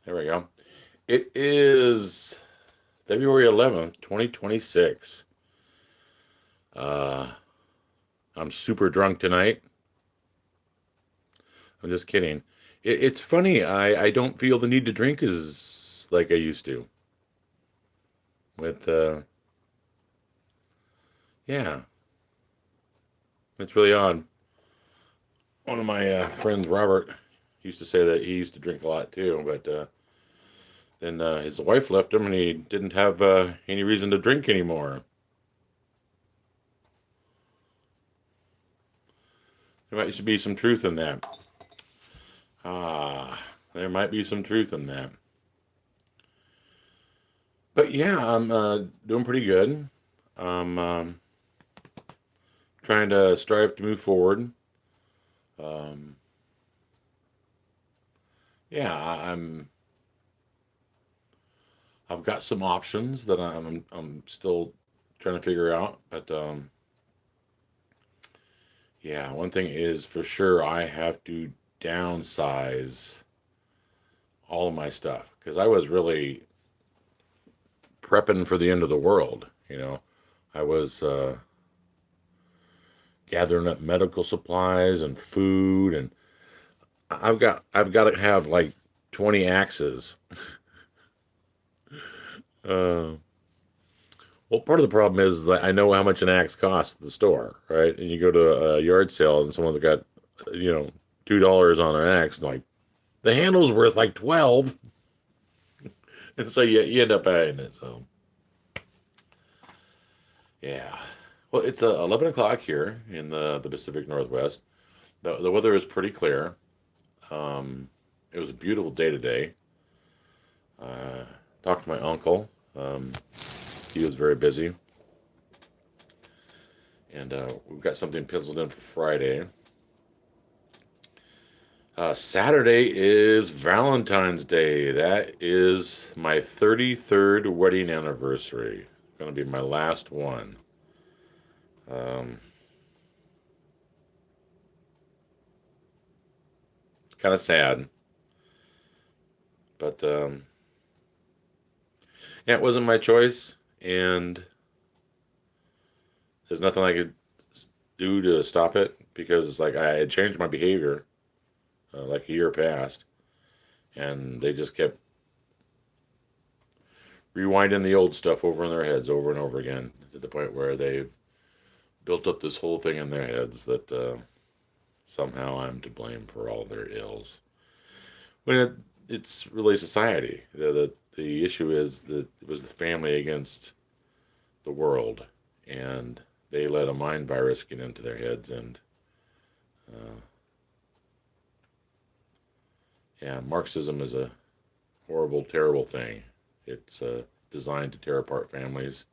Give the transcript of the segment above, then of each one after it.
There we go. It is February 11th, 2026. Uh, I'm super drunk tonight. I'm just kidding. It's funny. I don't feel the need to drink as like I used to. With yeah, it's really odd. One of my friends, Robert, used to say that he used to drink a lot too, but then his wife left him, and he didn't have any reason to drink anymore. There might be some truth in that. Ah, there might be some truth in that. But yeah, I'm doing pretty good. I'm trying to strive to move forward. Um, yeah, I've got some options that I'm still trying to figure out. But yeah, one thing is for sure, I have to downsize all of my stuff because I was really prepping for the end of the world. I was gathering up medical supplies and food, and I've got to have like 20 axes. Uh, well, part of the problem is that I know how much an axe costs at the store, right? And you go to a yard sale and someone's got, you know, $2 on an axe, and like the handle's worth like 12, and so you end up buying it. So yeah, well, it's 11 o'clock here in the Pacific Northwest. The weather is pretty clear. It was a beautiful day today. Uh, Talked to my uncle. He was very busy, and we've got something penciled in for Friday. Saturday is Valentine's Day. That is my 33rd wedding anniversary. Going to be my last one. Um, it's kind of sad, but yeah, it wasn't my choice, and there's nothing I could do to stop it because it's like I had changed my behavior like a year past, and they just kept rewinding the old stuff over in their heads over and over again to the point where they built up this whole thing in their heads that somehow I'm to blame for all their ills. When it's really society. The issue is that it was the family against the world, and they let a mind virus get into their heads, and uh, yeah, Marxism is a horrible, terrible thing. It's designed to tear apart families,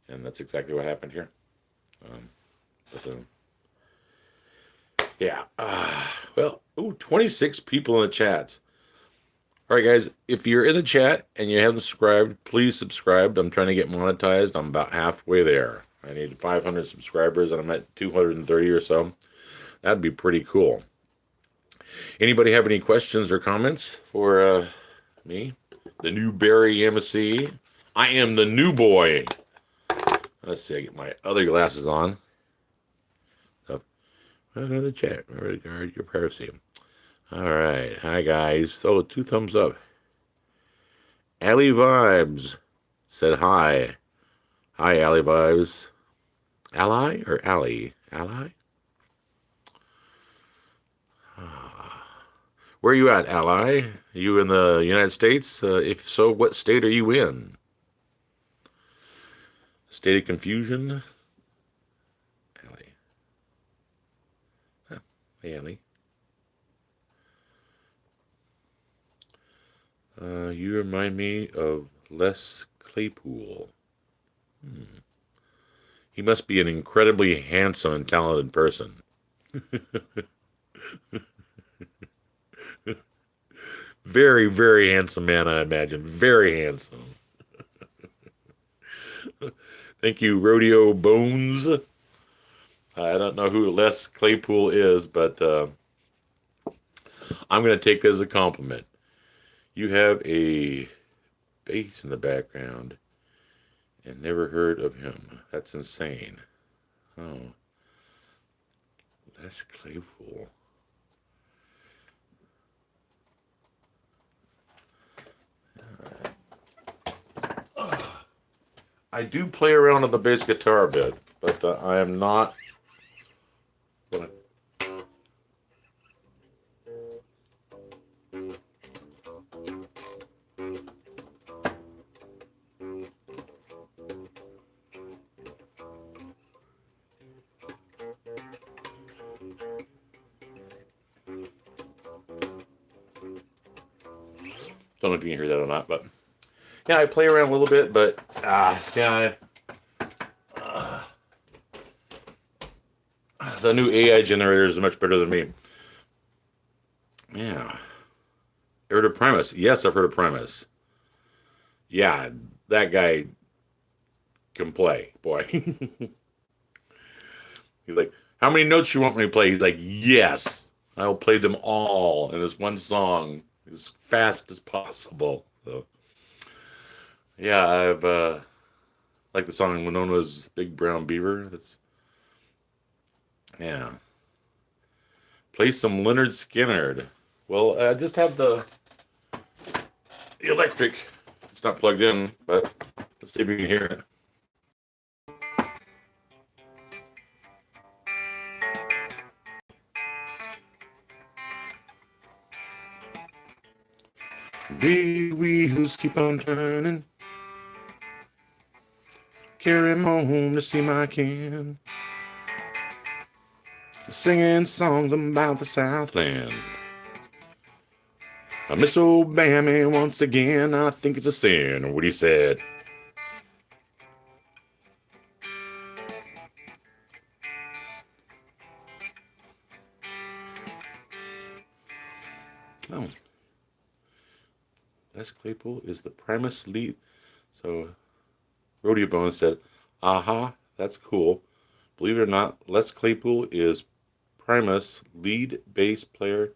and that's exactly what happened here. Um, but yeah, well, ooh, 26 people in the chats. All right, guys, if you're in the chat and you haven't subscribed, please subscribe. I'm trying to get monetized. I'm about halfway there. I need 500 subscribers, and I'm at 230 or so. That'd be pretty cool. Anybody have any questions or comments for me? The new Barry Yamassee. I am the new boy. Let's see, I get my other glasses on. Another chat. Regard your privacy. All right. Hi, guys. So, two thumbs up. Allie Vibes said hi. Hi, Allie Vibes. Ally or Allie? Ally? Where are you at, Ally? Are you in the United States? If so, what state are you in? State of confusion? Allie. Huh. Hey, Allie. You remind me of Les Claypool. He must be an incredibly handsome and talented person. Very, very handsome man, I imagine. Very handsome. Thank you, Rodeo Bones. I don't know who Les Claypool is, but I'm going to take this as a compliment. You have a bass in the background and never heard of him. That's insane. Oh, Les Claypool. I do play around on the bass guitar a bit, but I am not. Don't know if you can hear that or not, but yeah, I play around a little bit, but yeah, the new AI generator is much better than me. Yeah, heard of Primus? Yes, I've heard of Primus. Yeah, that guy can play, boy. He's like, how many notes you want me to play? He's like, yes, I'll play them all in this one song as fast as possible. So, yeah, I've like the song Winona's Big Brown Beaver. That's yeah. Play some Leonard Skinner. Well, I just have the electric. It's not plugged in, but let's see if we can hear it. Big wheels keep on turning. Carry him home to see my kin. Singing songs about the Southland. I miss old Bammy once again. I think it's a sin, what he said. Oh. Les Claypool is the Primus lead. So, Rodeo Bone said, aha, that's cool. Believe it or not, Les Claypool is Primus lead bass player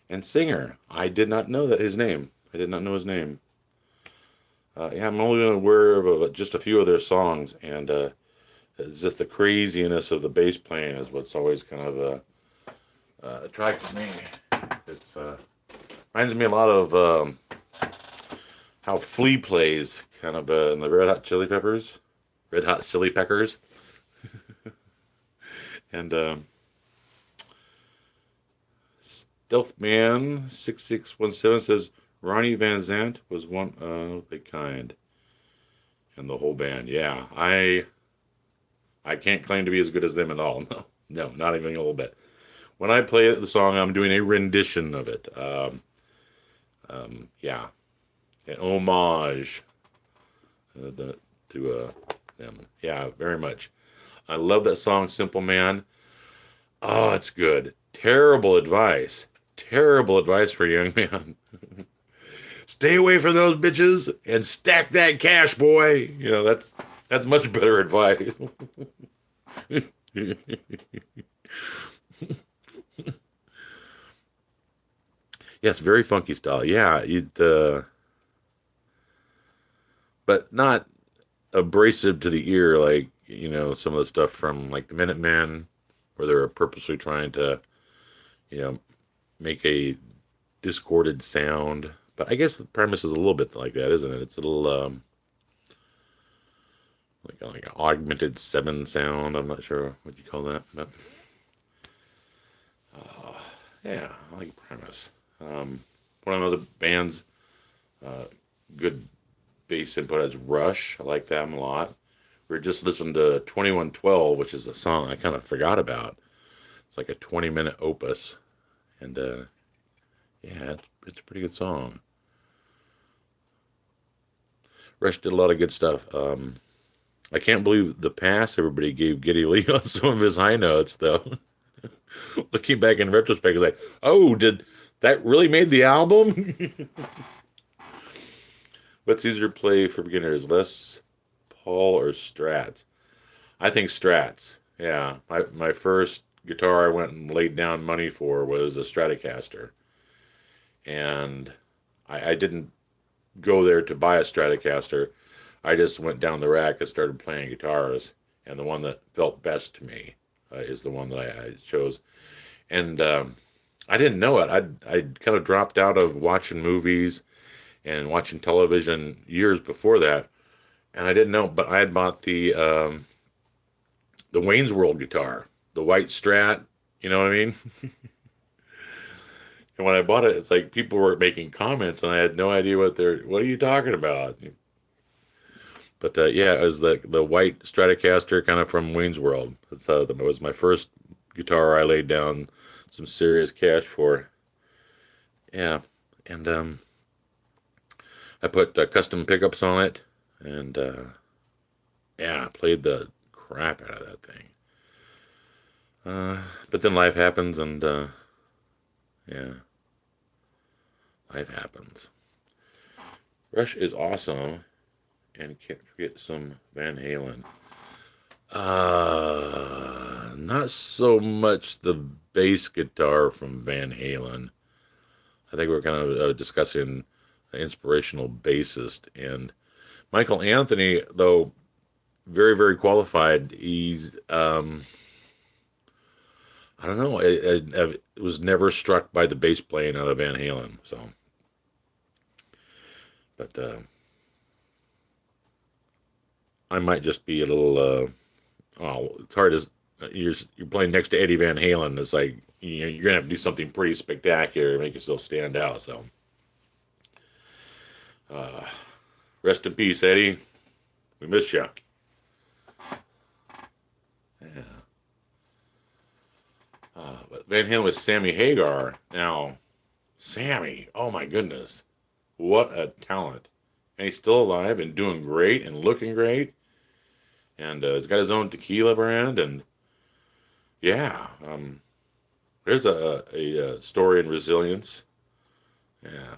and singer. I did not know that his name. I did not know his name. Yeah, I'm only aware of just a few of their songs, and it's just the craziness of the bass playing is what's always kind of attracted me. It's reminds me a lot of how Flea plays, kind of in the Red Hot Chili Peppers, Red Hot Silly Peckers, and Stealthman 6617 says Ronnie Van Zant was one of a kind, and the whole band. Yeah, I can't claim to be as good as them at all. No, not even a little bit. When I play the song, I'm doing a rendition of it. Yeah, an homage to them. Yeah, very much. I love that song, Simple Man. Oh, it's good. Terrible advice. Terrible advice for a young man. Stay away from those bitches and stack that cash, boy. You know, that's much better advice. Yeah, it's very funky style. Yeah, but not abrasive to the ear like, some of the stuff from like the Minutemen, where they're purposely trying to, you know, make a discorded sound. But I guess the premise is a little bit like that, isn't it? It's a little like an augmented seven sound. I'm not sure what you call that, but yeah, I like premise. One of the band's good bass input is Rush. I like them a lot. We were just listening to 2112, which is a song I kind of forgot about. It's like a 20-minute opus, and yeah, it's a pretty good song. Rush did a lot of good stuff. I can't believe the pass everybody gave Geddy Lee on some of his high notes, though. Looking back in retrospect, it's like, oh, did that really made the album? What's easier to play for beginners, Les Paul or Strats? I think Strats. Yeah, my first guitar I went and laid down money for was a Stratocaster, and I didn't go there to buy a Stratocaster. I just went down the rack and started playing guitars, and the one that felt best to me is the one that I chose. And I didn't know it. I'd kind of dropped out of watching movies and watching television years before that, and I didn't know. But I had bought the Wayne's World guitar, the white Strat. You know what I mean? And when I bought it, it's like people were making comments, and I had no idea what are you talking about? But yeah, it was the white Stratocaster, kind of from Wayne's World. That was my first guitar I laid down some serious cash for. Yeah, and I put custom pickups on it, and yeah, I played the crap out of that thing. But then life happens, and yeah, life happens. Rush is awesome, and can't forget some Van Halen. Not so much the bass guitar from Van Halen. I think we're kind of discussing an inspirational bassist, and Michael Anthony, though very very qualified, he's I don't know, I was never struck by the bass playing out of Van Halen. So, but I might just be a little. Oh, it's hard as you're playing next to Eddie Van Halen. It's like you're gonna have to do something pretty spectacular to make yourself stand out. So, uh, rest in peace, Eddie. We miss you. Yeah. But Van Halen with Sammy Hagar. Now, Sammy, oh my goodness, what a talent! And he's still alive and doing great and looking great. And he's got his own tequila brand. And yeah, there's a story in resilience. Yeah,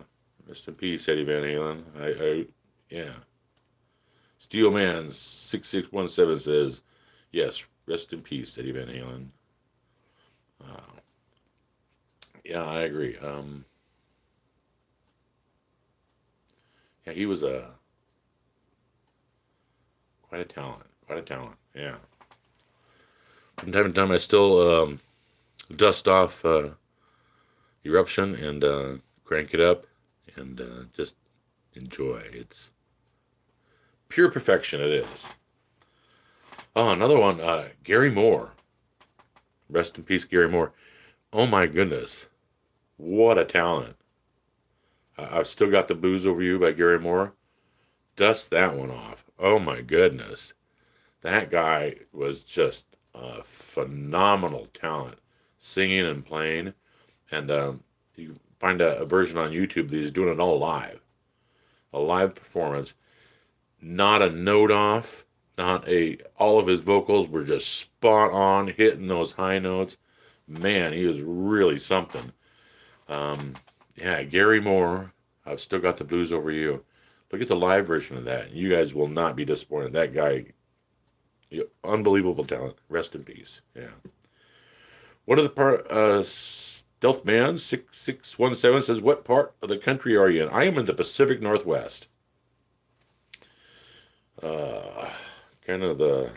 rest in peace, Eddie Van Halen. Yeah. Steelman 6617 says, yes, rest in peace, Eddie Van Halen. Uh, yeah, I agree. Yeah, he was quite a talent. Quite a talent. Yeah. From time to time, I still dust off Eruption and crank it up and just enjoy. It's pure perfection. It is. Oh, another one. Gary Moore. Rest in peace, Gary Moore. Oh my goodness, what a talent! I've still got the booze over you by Gary Moore. Dust that one off. Oh my goodness, that guy was just a phenomenal talent, singing and playing. And you find a version on YouTube that he's doing it all live, a live performance, not a note off, not a. All of his vocals were just spot on, hitting those high notes. Man, he was really something. Um, yeah, Gary Moore. I've still got the blues over you. Look at the live version of that. You guys will not be disappointed. That guy, unbelievable talent. Rest in peace. Yeah. What are the part? Stealth Man 6617 says, "What part of the country are you in?" I am in the Pacific Northwest. Uh, Kind of the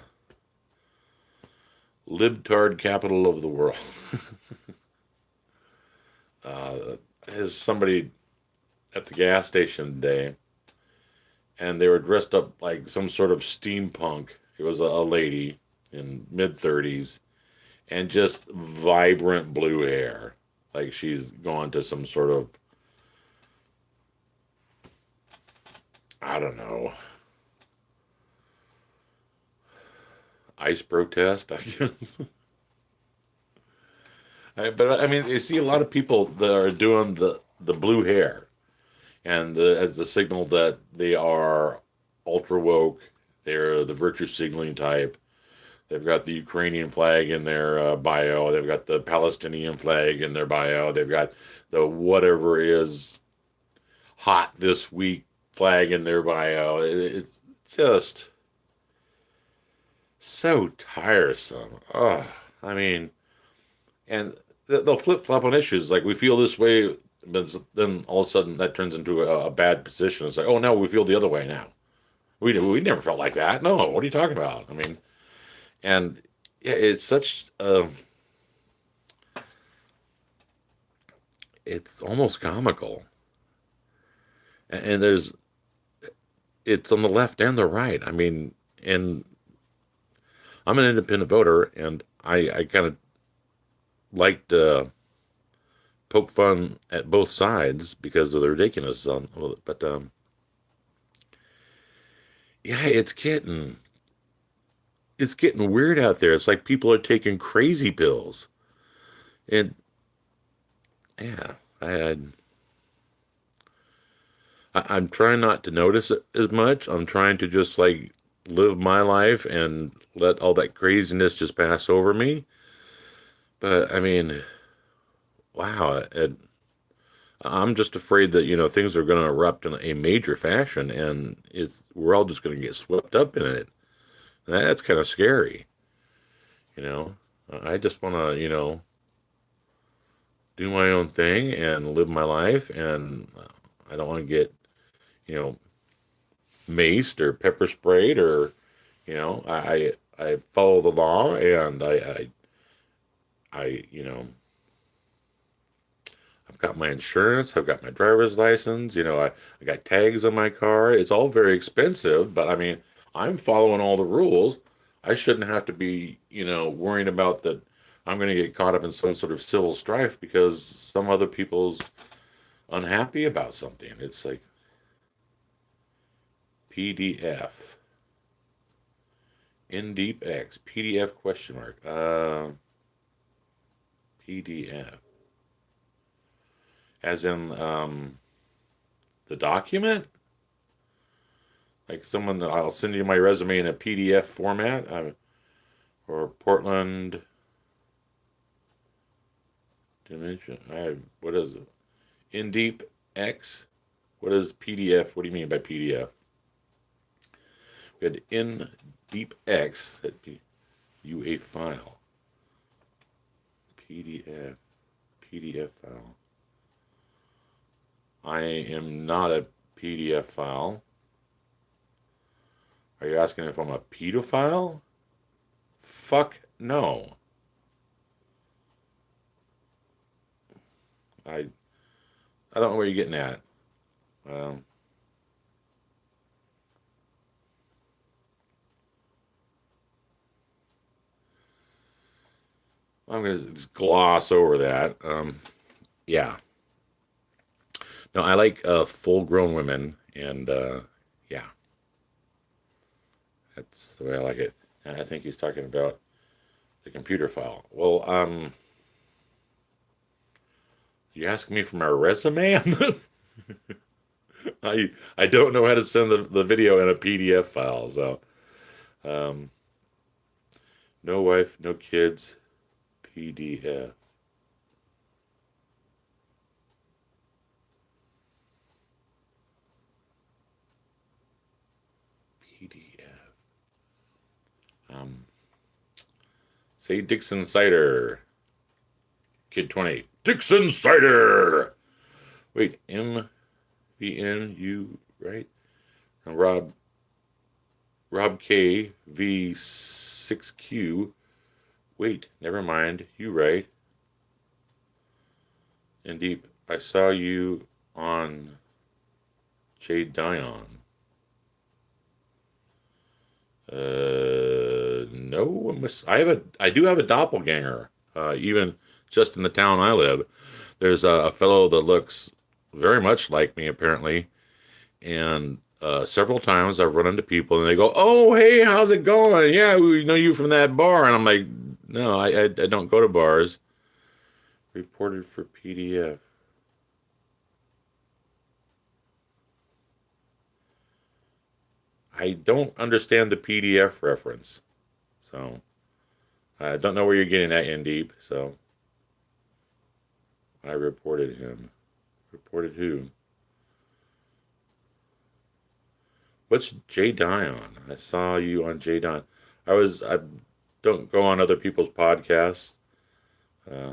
libtard capital of the world. There's somebody at the gas station today, and they were dressed up like some sort of steampunk. It was a lady in mid 30s and just vibrant blue hair, like she's gone to some sort of, I don't know, ice protest, I guess. But I mean, you see a lot of people that are doing the blue hair, and as the signal that they are ultra woke. They're the virtue signaling type. They've got the Ukrainian flag in their bio. They've got the Palestinian flag in their bio. They've got the whatever is hot this week flag in their bio. It's just so tiresome. Oh, I mean, and they'll flip flop on issues. Like we feel this way But then all of a sudden that turns into a bad position. It's like, oh no, we feel the other way now. We never felt like that. No, what are you talking about? I mean, and yeah, it's such it's almost comical. And there's it's on the left and the right. I mean, and I'm an independent voter, and I kind of like to poke fun at both sides because of the ridiculousness on. But yeah, it's getting weird out there. It's like people are taking crazy pills, and yeah, I'm trying not to notice it as much. I'm trying to just like live my life and let all that craziness just pass over me. But I mean, wow, I'm just afraid that things are going to erupt in a major fashion, and we're all just going to get swept up in it. And that's kind of scary. You know, I just want to do my own thing and live my life, and I don't want to get you know maced or pepper sprayed or I follow the law, and I I've got my insurance, I've got my driver's license, I got tags on my car. It's all very expensive, but I mean, I'm following all the rules. I shouldn't have to be, worrying about that I'm going to get caught up in some sort of civil strife because some other people's unhappy about something. It's like PDF, InDeepX, PDF question mark, PDF, as in the document. Like I'll send you my resume in a PDF format, or Portland dimension. What is it? In Deep X. What is PDF? What do you mean by PDF? We had in Deep X. That'd be a file. PDF file. I am not a PDF file. Are you asking if I'm a pedophile? Fuck no. I I don't know where you're getting at. Um, I'm gonna just gloss over that. Yeah. No, I like full-grown women, and yeah, that's the way I like it. And I think he's talking about the computer file. Well, you asking me for my resume? I don't know how to send the video in a PDF file, so um, no wife, no kids, PDF, PDF. Um, say Dixon Cider, Kid 20. Dixon Cider. Wait, MVNU, right? And Rob K V6Q. Wait, never mind. You right. And Deep, I saw you on Jade Dion. No, I do have a doppelganger. Even just in the town I live, there's a fellow that looks very much like me apparently, and several times I've run into people and they go, "Oh, hey, how's it going? Yeah, we know you from that bar," and I'm like, "No, I don't go to bars." Reported for PDF. I don't understand the PDF reference, so I don't know where you're getting at in deep. So I reported him. Reported who? What's J Dion? I saw you on J Dion. I don't go on other people's podcasts. Uh,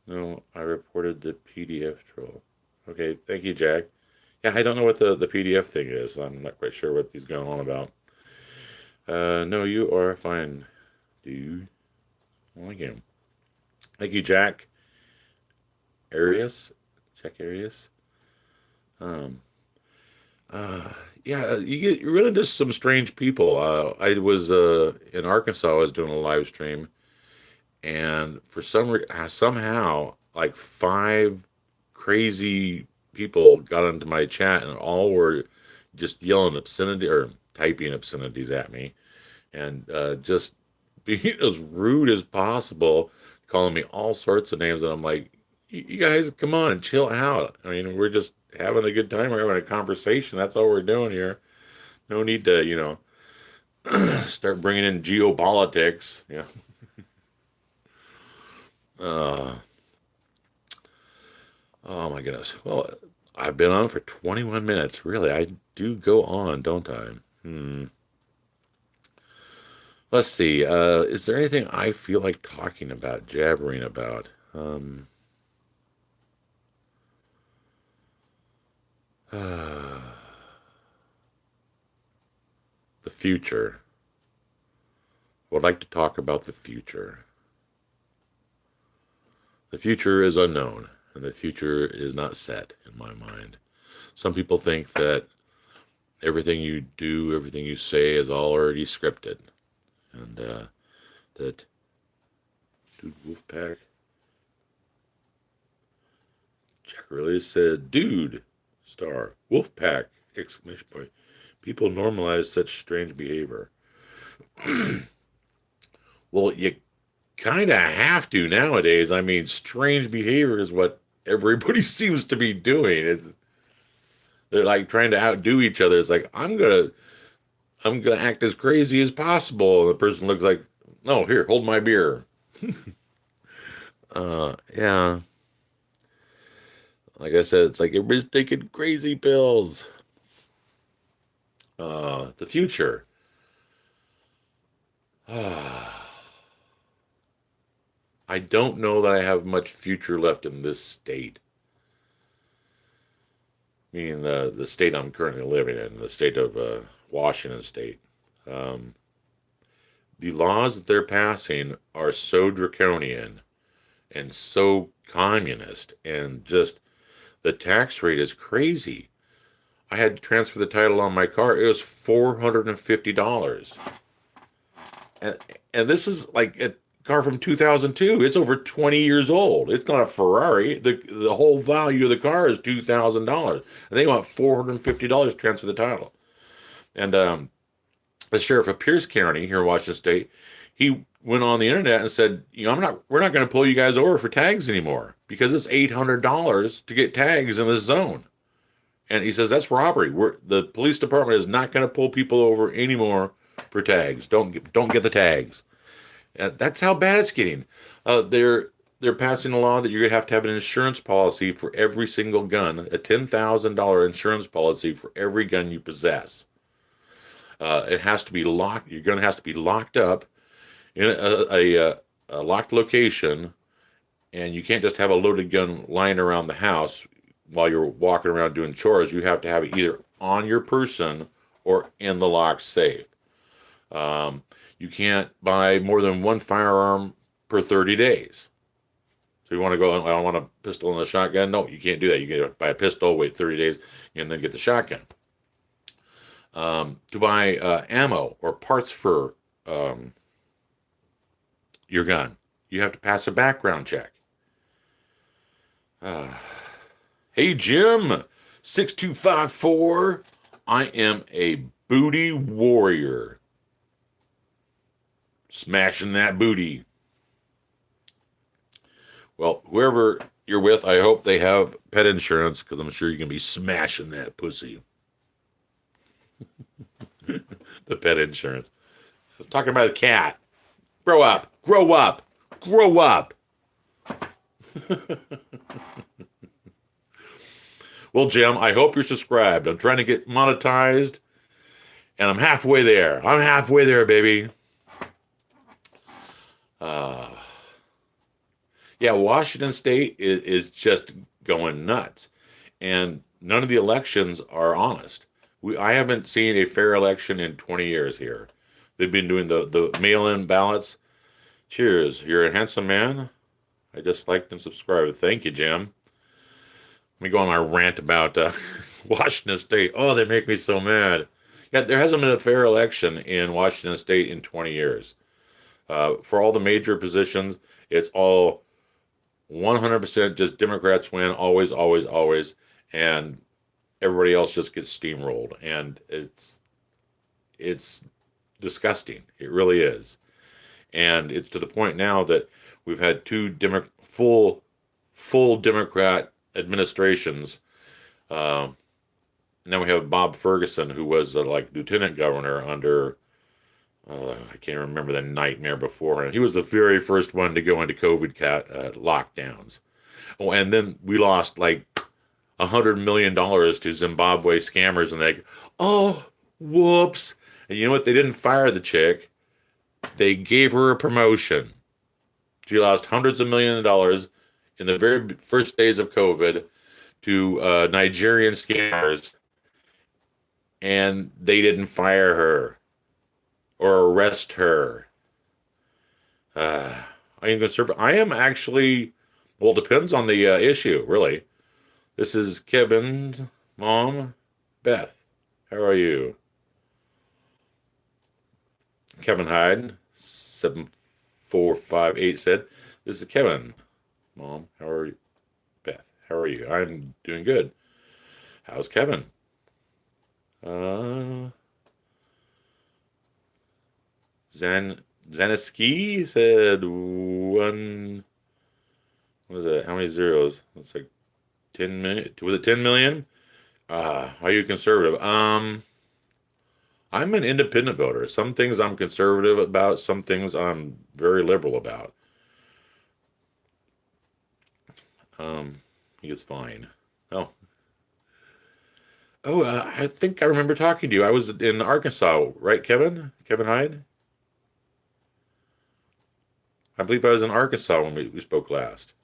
No, I reported the PDF troll. Okay, thank you, Jack. Yeah, I don't know what the PDF thing is. I'm not quite sure what he's going on about. No, you are fine, dude. I like him. Thank you, Jack. Arias? Jack Arias? Um, yeah, you run into some strange people. I was in Arkansas. I was doing a live stream, and for somehow, like five crazy people got into my chat, and all were just yelling obscenity or typing obscenities at me, and just being as rude as possible, calling me all sorts of names. And I'm like, you guys, come on, chill out. I mean, we're just having a good time. We're having a conversation. That's all we're doing here. No need to, start bringing in geopolitics. Yeah. Uh, oh my goodness. Well, I've been on for 21 minutes. Really, I do go on, don't I? Hmm. Let's see. Is there anything I feel like talking about, jabbering about? The future. I would like to talk about the future. The future is unknown, and the future is not set in my mind. Some people think that everything you do, everything you say is already scripted, and that dude Wolfpack Jack really said, "Dude, star Wolfpack!" Exclamation point. People normalize such strange behavior. Well, you kind of have to nowadays. I mean, strange behavior is what everybody seems to be doing. They're like trying to outdo each other. It's like I'm gonna act as crazy as possible. And the person looks like, no, here, hold my beer. Yeah. Like I said, it's like everybody's taking crazy pills. The future. I don't know that I have much future left in this state. Meaning the state I'm currently living in, the state of Washington State. Um, the laws that they're passing are so draconian and so communist, and just the tax rate is crazy. I had to transfer the title on my car. It was $450, and and this is like a car from 2002. It's over 20 years old. It's not a Ferrari. The whole value of the car is $2,000, and they want $450 to transfer the title. And the sheriff of Pierce County here in Washington State, he went on the internet and said, we're not going to pull you guys over for tags anymore because it's $800 to get tags in this zone. And he says that's robbery. The police department is not going to pull people over anymore for tags. Don't get the tags. That's how bad it's getting. They're passing a law that you're going to have an insurance policy for every single gun, a $10,000 insurance policy for every gun you possess. It has to be locked. Your gun has to be locked up in a locked location, and you can't just have a loaded gun lying around the house while you're walking around doing chores. You have to have it either on your person or in the locked safe. You can't buy more than one firearm per 30 days. So you want to go, I don't want a pistol and a shotgun. No, you can't do that. You can buy a pistol, wait 30 days, and then get the shotgun. To buy ammo or parts for your gun, you have to pass a background check. Hey, Jim, 6254. I am a booty warrior. Smashing that booty. Well, whoever you're with, I hope they have pet insurance because I'm sure you can be smashing that pussy. The pet insurance. I was talking about a cat. Grow up. Grow up. Grow up. Well, Jim, I hope you're subscribed. I'm trying to get monetized, and I'm halfway there. I'm halfway there, baby. Yeah, Washington State is just going nuts, and none of the elections are honest. I haven't seen a fair election in 20 years here. They've been doing the mail-in ballots. Cheers, you're a handsome man. I just liked and subscribed. Thank you, Jim. Let me go on my rant about Washington State. Oh, they make me so mad. Yeah, there hasn't been a fair election in Washington State in 20 years. For all the major positions, it's all 100% just Democrats win, always, always, always, and everybody else just gets steamrolled, and it's disgusting. It really is, and it's to the point now that we've had two full Democrat administrations. Um, Now we have Bob Ferguson, who was like lieutenant governor under I can't remember the nightmare before him. He was the very first one to go into COVID lockdowns. Oh, and then we lost like $100 million to Zimbabwe scammers, and they, oh, whoops. And you know what? They didn't fire the chick. They gave her a promotion. She lost hundreds of millions of dollars in the very first days of COVID to Nigerian scammers, and they didn't fire her or arrest her. I am conservative. I am actually, well, it depends on the issue, really. This is Kevin's mom, Beth. How are you? Kevin Hyde, 7458 said, this is Kevin. Mom, how are you? Beth, how are you? I'm doing good. How's Kevin? Zaniski said one. What is it? How many zeros? It's like 10 million. Was it 10 million? Are you conservative? I'm an independent voter. Some things I'm conservative about, some things I'm very liberal about. He is fine. Oh. Oh, I think I remember talking to you. I was in Arkansas, right, Kevin? Kevin Hyde? I believe I was in Arkansas when we spoke last.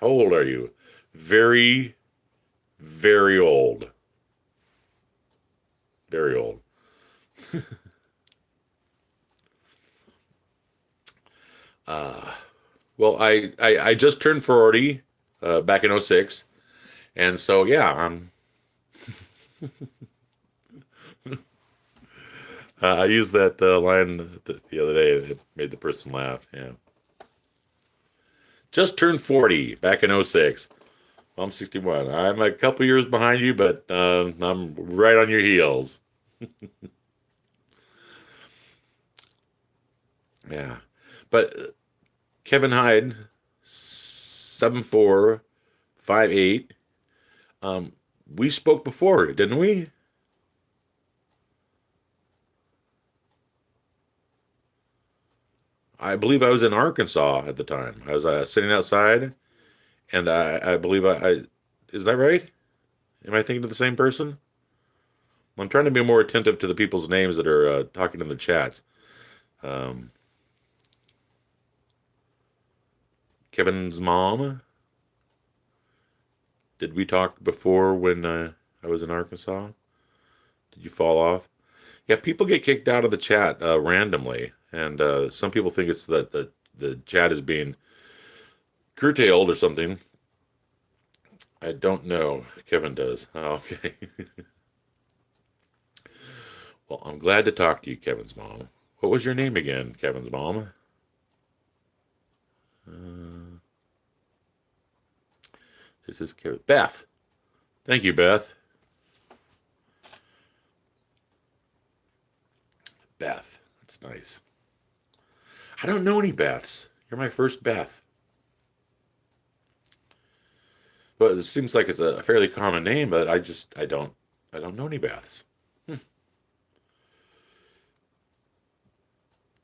How old are you? Very, very old. Very old. uh, well, I just turned 40 back in '06. And so, yeah, I used that line the other day. It made the person laugh. Yeah. Just turned 40 back in '06. I'm 61. I'm a couple years behind you, but I'm right on your heels. Yeah. But Kevin Hyde, 7458. We spoke before, didn't we? I believe I was in Arkansas at the time. I was sitting outside, and I believe is that right? Am I thinking of the same person? I'm trying to be more attentive to the people's names that are talking in the chats. Um, Kevin's mom. Did we talk before when I was in Arkansas? Did you fall off? Yeah, people get kicked out of the chat randomly, and some people think it's that the chat is being curtailed or something. I don't know. Kevin does. Oh, okay. Well, I'm glad to talk to you, Kevin's mom. What was your name again, Kevin's mom? Uh, this is Kevin. Beth. Thank you, Beth. Beth. That's nice. I don't know any Beths. You're my first Beth. But it seems like it's a fairly common name, but I don't know any Beths. Hmm.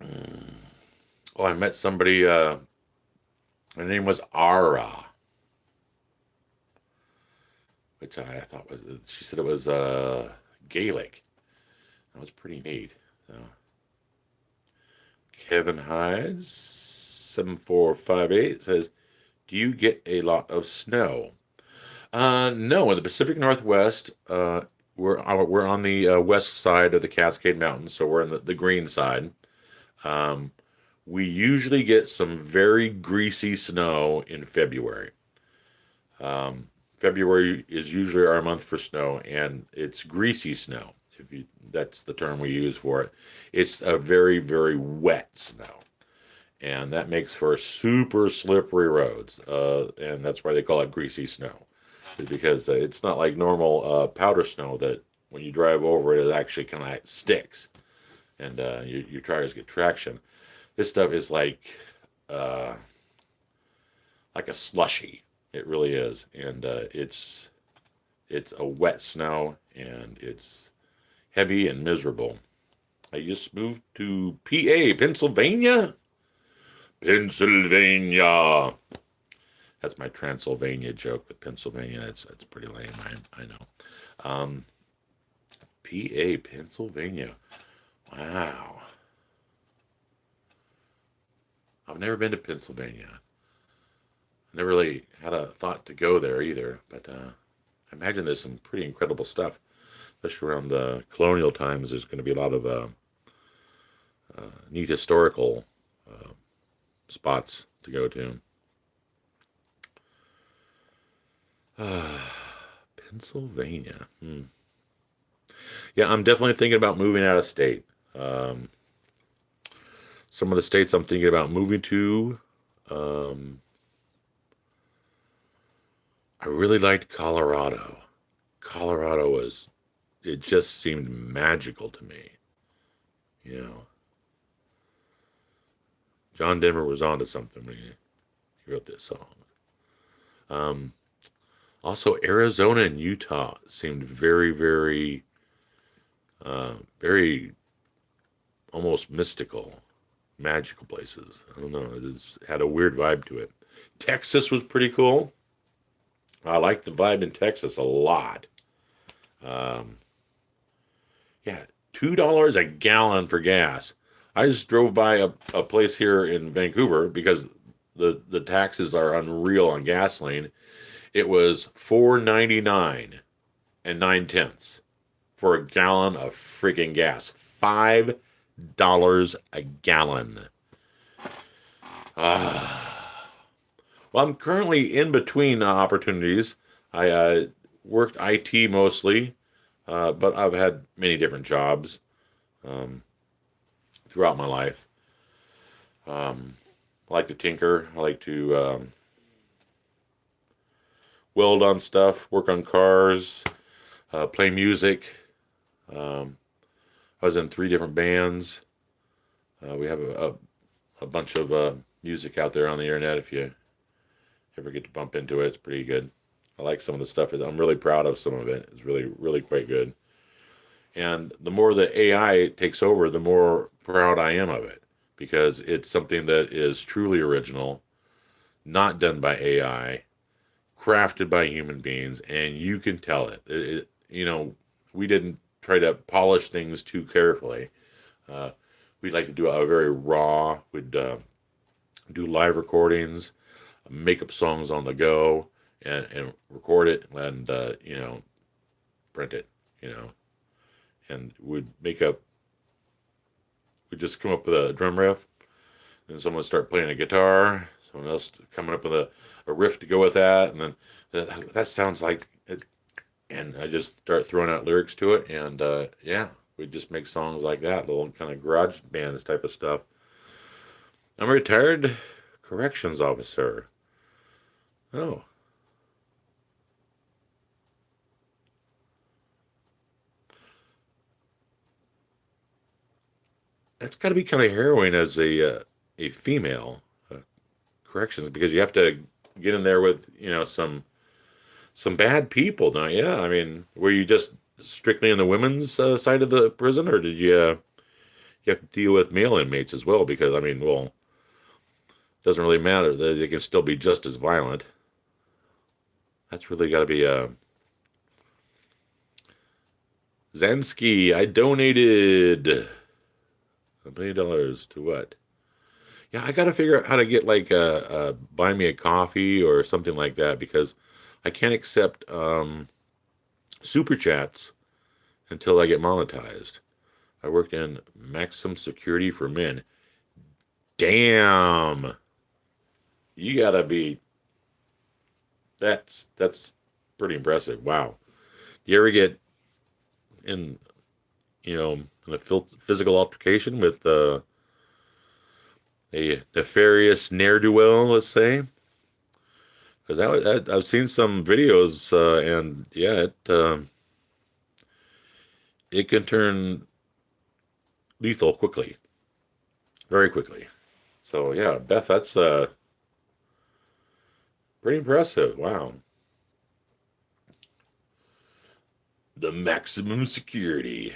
Mm. Oh, I met somebody. Her name was Ara, which I thought was. She said it was Gaelic. That was pretty neat. So Kevin Hyde, 7458 says, do you get a lot of snow? No, in the Pacific Northwest, we're on the west side of the Cascade Mountains, so we're in the green side. Um, we usually get some very greasy snow in February. Um, February is usually our month for snow, and it's greasy snow. If you, that's the term we use for it. It's a very, very wet snow, and that makes for super slippery roads. And that's why they call it greasy snow, because it's not like normal powder snow that when you drive over it, it actually kind of sticks, and your tires get traction. This stuff is uh, like a slushy. It really is, and it's a wet snow, and it's heavy and miserable. I just moved to PA, Pennsylvania. Pennsylvania. That's my Transylvania joke with Pennsylvania. That's pretty lame. I know. Um, PA, Pennsylvania. Wow. I've never been to Pennsylvania. Never really had a thought to go there either, but I imagine there's some pretty incredible stuff, especially around the colonial times. There's going to be a lot of neat historical uh, spots to go to. Pennsylvania. Yeah, I'm definitely thinking about moving out of state. Um, some of the states I'm thinking about moving to. Um, I really liked Colorado. Colorado was, it just seemed magical to me. You know, John Denver was onto something when he wrote this song. Um, Also, Arizona and Utah seemed very, very, very almost mystical, magical places. I don't know. It just had a weird vibe to it. Texas was pretty cool. I liked the vibe in Texas a lot. Um, yeah, $2 a gallon for gas. I just drove by a place here in Vancouver because the taxes are unreal on gasoline. It was 4.99 and 9 tenths for a gallon of freaking gas. $5 a gallon. Well, I'm currently in between opportunities. I worked IT mostly, but I've had many different jobs um, throughout my life. I like to tinker. I like to weld on stuff, work on cars, play music. Um, I was in 3 different bands. We have a bunch of music out there on the internet. If you ever get to bump into it, it's pretty good. I like some of the stuff. I'm really proud of some of it. It's really, really quite good. And the more the AI takes over, the more proud I am of it because it's something that is truly original, not done by AI, crafted by human beings, and you can tell it. We didn't try to polish things too carefully. Uh, we'd like to do a very raw. We'd do live recordings, make up songs on the go, and record it, and print it. You know, and we'd just come up with a drum riff, and someone would start playing a guitar, someone else coming up with a riff to go with that, and then that sounds like it, and I just start throwing out lyrics to it, and yeah, we just make songs like that, little kind of garage bands type of stuff. I'm a retired corrections officer. Oh, that's got to be kind of harrowing as a female corrections because you have to get in there with some bad people, don't you? I mean, were you just strictly in the women's side of the prison, or did you have to deal with male inmates as well? Because I mean, well, it doesn't really matter. They can still be just as violent. That's really got to be Zansky. I donated $1 million to what? Yeah, I got to figure out how to get like a buy me a coffee or something like that because I can't accept super chats until I get monetized. I worked in maximum security for men. Damn, you gotta be. That's pretty impressive. Wow. Do you ever get in, in a physical altercation with a nefarious ne'er do well, let's say? Because I've seen some videos, and yeah, it can turn lethal quickly, very quickly. So yeah, Beth, that's pretty impressive. Wow, the maximum security.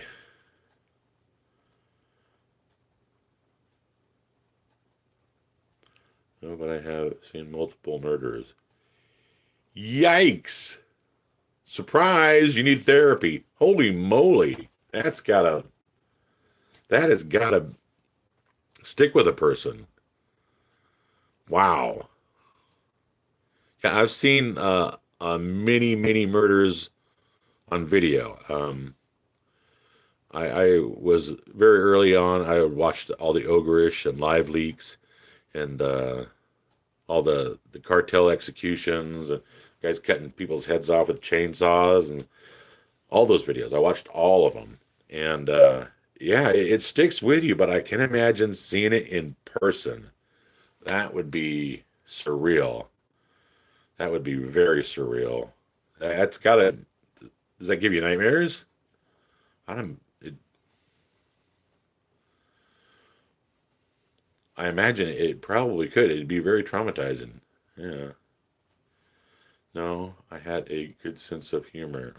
Oh, but I have seen multiple murders. Yikes! Surprise! You need therapy. Holy moly! That has gotta stick with a person. Wow. Yeah, I've seen many murders on video. I was very early on. I watched all the Ogreish and Live Leaks and all the cartel executions and guys cutting people's heads off with chainsaws and all those videos. I watched all of them, and yeah, it sticks with you. But I can imagine seeing it in person. That would be surreal. That would be very surreal. That's gotta. Does that give you nightmares? I don't. I imagine it probably could. It'd be very traumatizing. Yeah. No, I had a good sense of humor.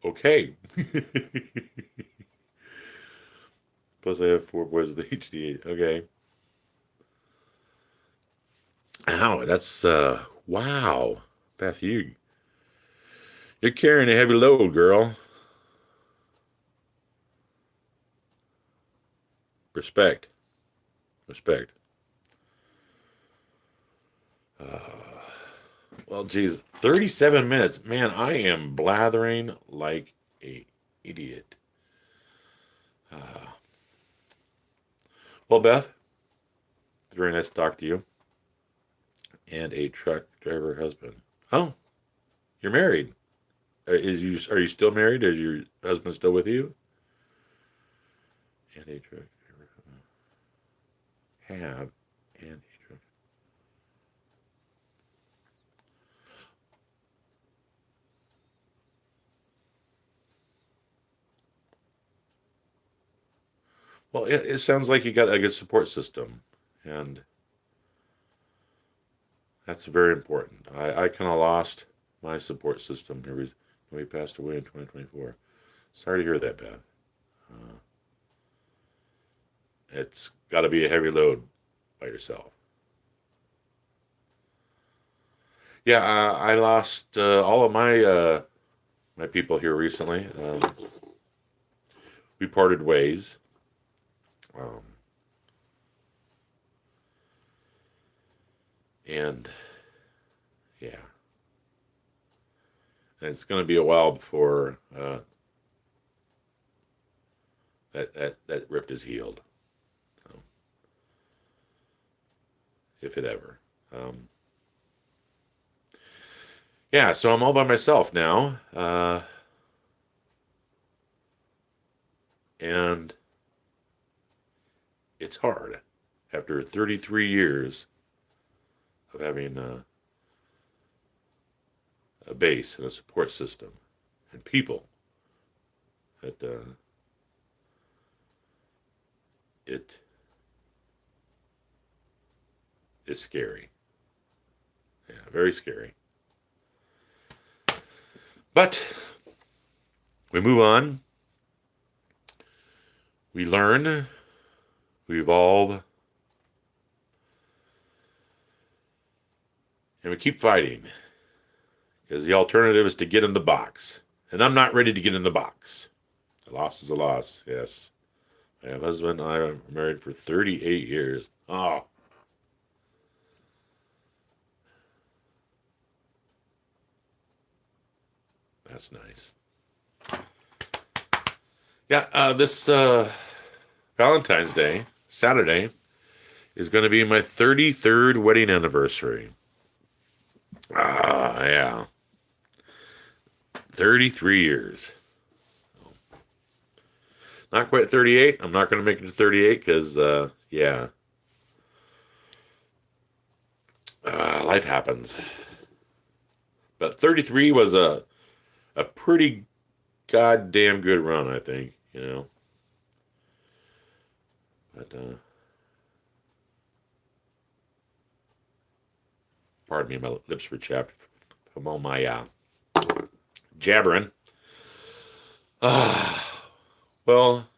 Okay. Plus, I have four boys with HD. Okay. Ow, that's wow. Beth, you're carrying a heavy load, girl. Respect. Respect. Well, geez, 37 minutes. Man, I am blathering like a idiot. Uh, well, Beth, very nice to talk to you. And a truck driver husband. Oh, you're married. Are you still married? Is your husband still with you? And a truck driver have and a truck. Well, it sounds like you got a good support system, and that's very important. I kind of lost my support system. When we passed away in 2024. Sorry to hear that, Beth. Uh, it's got to be a heavy load by yourself. Yeah, I lost all of my people here recently. We parted ways. Um, and yeah, and it's going to be a while before that rift is healed, so, if it ever. Um, yeah, so I'm all by myself now, and it's hard after 33 years of having a base and a support system and people that it is scary. Yeah, very scary. But we move on. We learn. We evolve. And we keep fighting. Because the alternative is to get in the box. And I'm not ready to get in the box. A loss is a loss. Yes. My husband and I are married for 38 years. Oh, that's nice. Yeah, this Valentine's Day, Saturday, is going to be my 33rd wedding anniversary. Ah, yeah. 33 years. Not quite 38. I'm not going to make it to 38 because, yeah, life happens. But 33 was a pretty goddamn good run, I think, you know. But, pardon me, my lips were chapped from all my jabbering. Well,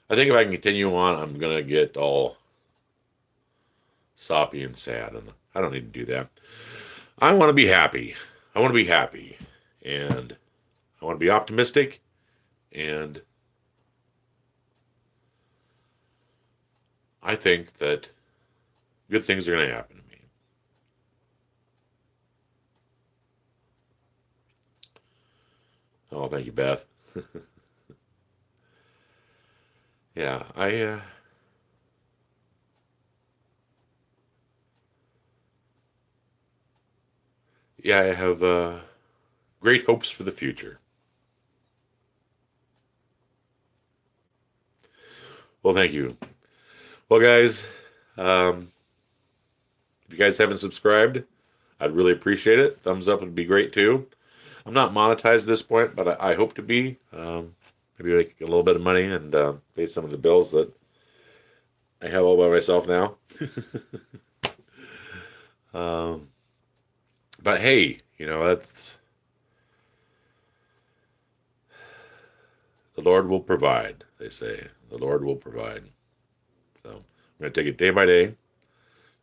I think if I can continue on, I'm going to get all soppy and sad, and I don't need to do that. I want to be happy. I want to be happy, and I want to be optimistic, and I think that good things are going to happen to me. Oh, thank you, Beth. Yeah, yeah, I have great hopes for the future. Well, thank you. Well, guys, um, if you guys haven't subscribed, I'd really appreciate it. Thumbs up would be great too. I'm not monetized at this point, but I hope to be. Maybe make a little bit of money and pay some of the bills that I have all by myself now. um, but hey, you know, that's the Lord will provide, they say. The Lord will provide. So I'm going to take it day by day,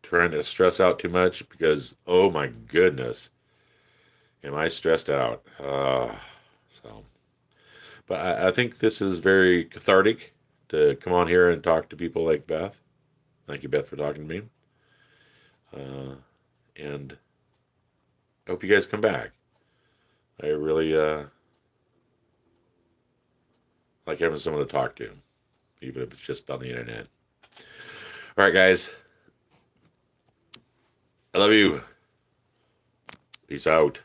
trying to stress out too much because, oh my goodness, am I stressed out. So, but I think this is very cathartic to come on here and talk to people like Beth. Thank you, Beth, for talking to me. And I hope you guys come back. I really like having someone to talk to, even if it's just on the internet. All right, guys. I love you. Peace out.